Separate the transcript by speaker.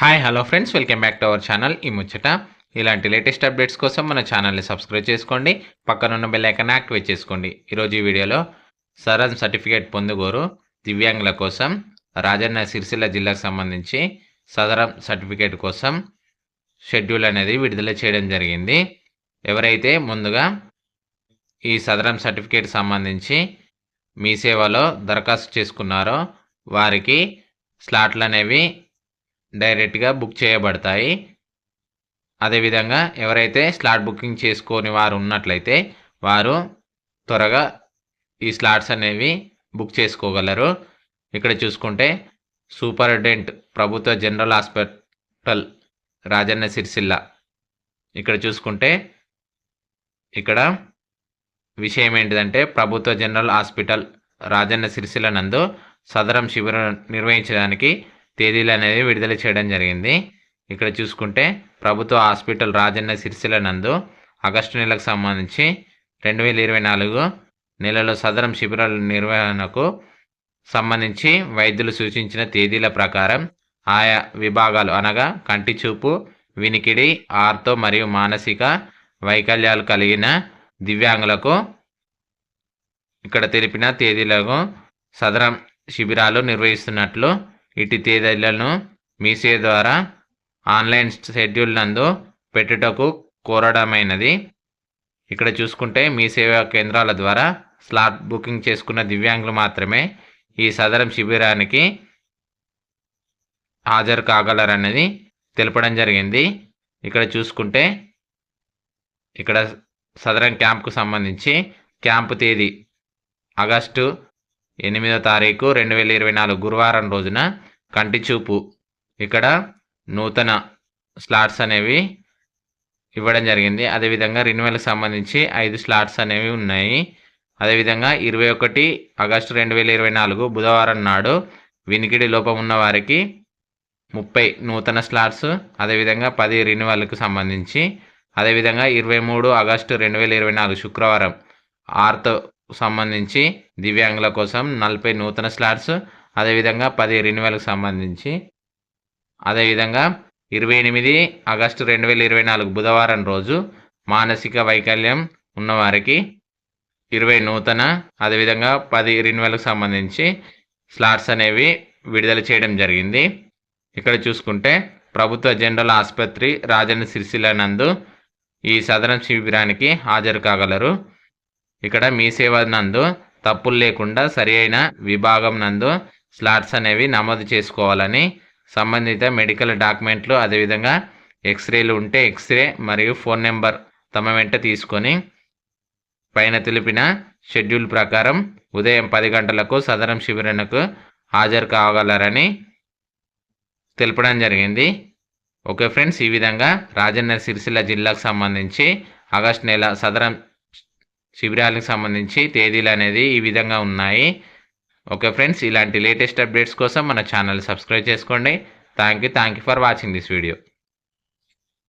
Speaker 1: Hi hello friends, welcome back to our channel ఈ ముచ్చట. ఇలాంటి లేటెస్ట్ అప్డేట్స్ కోసం మన ఛానల్ని సబ్స్క్రైబ్ చేసుకోండి, పక్కనున్న బెల్ ఐకాన్ యాక్టివేట్ చేసుకోండి. ఈరోజు ఈ వీడియోలో సదరన్ సర్టిఫికేట్ పొందుగోరు దివ్యాంగుల కోసం రాజన్న సిరిసిల్ల జిల్లాకు సంబంధించి సదరన్ సర్టిఫికేట్ కోసం షెడ్యూల్ అనేది విడుదల చేయడం జరిగింది. ఎవరైతే ముందుగా ఈ సదరన్ సర్టిఫికేట్ సంబంధించి మీ సేవలో దరఖాస్తు చేసుకున్నారో వారికి స్లాట్లు అనేవి డైరెక్ట్గా బుక్ చేయబడతాయి. అదేవిధంగా ఎవరైతే స్లాట్ బుకింగ్ చేసుకోని వారు ఉన్నట్లయితే వారు త్వరగా ఈ స్లాట్స్ అనేవి బుక్ చేసుకోగలరు. ఇక్కడ చూసుకుంటే సూపరింటెండెంట్ ప్రభుత్వ జనరల్ హాస్పిటల్ రాజన్న సిరిసిల్ల, ఇక్కడ చూసుకుంటే ఇక్కడ విషయం ఏంటిదంటే ప్రభుత్వ జనరల్ హాస్పిటల్ రాజన్న సిరిసిల్ల నందు సదరం శిబిరం నిర్వహించడానికి తేదీలు అనేది విడుదల చేయడం జరిగింది. ఇక్కడ చూసుకుంటే ప్రభుత్వ హాస్పిటల్ రాజన్న సిరిసిల్ల నందు ఆగస్టు నెలకు సంబంధించి 2024 నెలలో సదరం శిబిరాల నిర్వహణకు సంబంధించి వైద్యులు సూచించిన తేదీల ప్రకారం ఆయా విభాగాలు అనగా కంటి చూపు, వినికిడి, ఆర్తో మరియు మానసిక వైకల్యాలు కలిగిన దివ్యాంగులకు ఇక్కడ తెలిపిన తేదీలకు సదరం శిబిరాలు నిర్వహిస్తున్నట్లు ఇటు తేదీలను మీ సేవ ద్వారా ఆన్లైన్ షెడ్యూల్ నందు పెట్టుటకు కోరడమైనది. ఇక్కడ చూసుకుంటే మీ సేవా కేంద్రాల ద్వారా స్లాట్ బుకింగ్ చేసుకున్న దివ్యాంగులు మాత్రమే ఈ సదరం శిబిరానికి హాజరు కాగలరన్నది తెలపడం జరిగింది. ఇక్కడ చూసుకుంటే ఇక్కడ సదరం క్యాంప్కు సంబంధించి క్యాంపు తేదీ ఆగస్టు 8వ తారీఖు 2024 గురువారం రోజున కంటి చూపు ఇక్కడ నూతన స్లాట్స్ అనేవి ఇవ్వడం జరిగింది. అదేవిధంగా రెన్యువల్కి సంబంధించి 5 స్లాట్స్ అనేవి ఉన్నాయి. అదేవిధంగా 21 ఆగస్టు 2024 బుధవారం నాడు వినికిడి లోపం ఉన్న వారికి 30 నూతన స్లాట్స్, అదేవిధంగా 10 రెన్యువల్కి సంబంధించి, అదేవిధంగా 23 ఆగస్టు 2024 శుక్రవారం ఆర్తో సంబంధించి దివ్యాంగుల కోసం 40 నూతన స్లాట్స్, అదేవిధంగా 10 రెన్యువల్కి సంబంధించి, అదేవిధంగా 28 ఆగస్టు 2024 బుధవారం రోజు మానసిక వైకల్యం ఉన్నవారికి 20 నూతన, అదేవిధంగా 10 రెన్యువల్కి సంబంధించి స్లాట్స్ అనేవి విడుదల చేయడం జరిగింది. ఇక్కడ చూసుకుంటే ప్రభుత్వ జనరల్ ఆసుపత్రి రాజన్న సిరిసిల్ల నందు ఈ సదరం శిబిరానికి హాజరు కాగలరు. ఇక్కడ మీ సేవ నందు తప్పులు లేకుండా సరి అయిన విభాగం నందు స్లాట్స్ అనేవి నమోదు చేసుకోవాలని సంబంధిత మెడికల్ డాక్యుమెంట్లు, అదేవిధంగా ఎక్స్రేలు ఉంటే ఎక్స్రే మరియు ఫోన్ నెంబర్ తమ వెంట తీసుకొని పైన తెలిపిన షెడ్యూల్ ప్రకారం ఉదయం 10 గంటలకు సదరం శిబిరానికి హాజరు కాగలరని తెలపడం జరిగింది. ఓకే ఫ్రెండ్స్, ఈ విధంగా రాజన్న సిరిసిల్ల జిల్లాకు సంబంధించి ఆగస్టు నెల సదరం శిబిరాలకు సంబంధించి తేదీలు అనేది ఈ విధంగా ఉన్నాయి. ఓకే ఫ్రెండ్స్, ఇలాంటి లేటెస్ట్ అప్డేట్స్ కోసం మన ఛానల్ సబ్స్క్రైబ్ చేసుకోండి. Thank you for watching this video.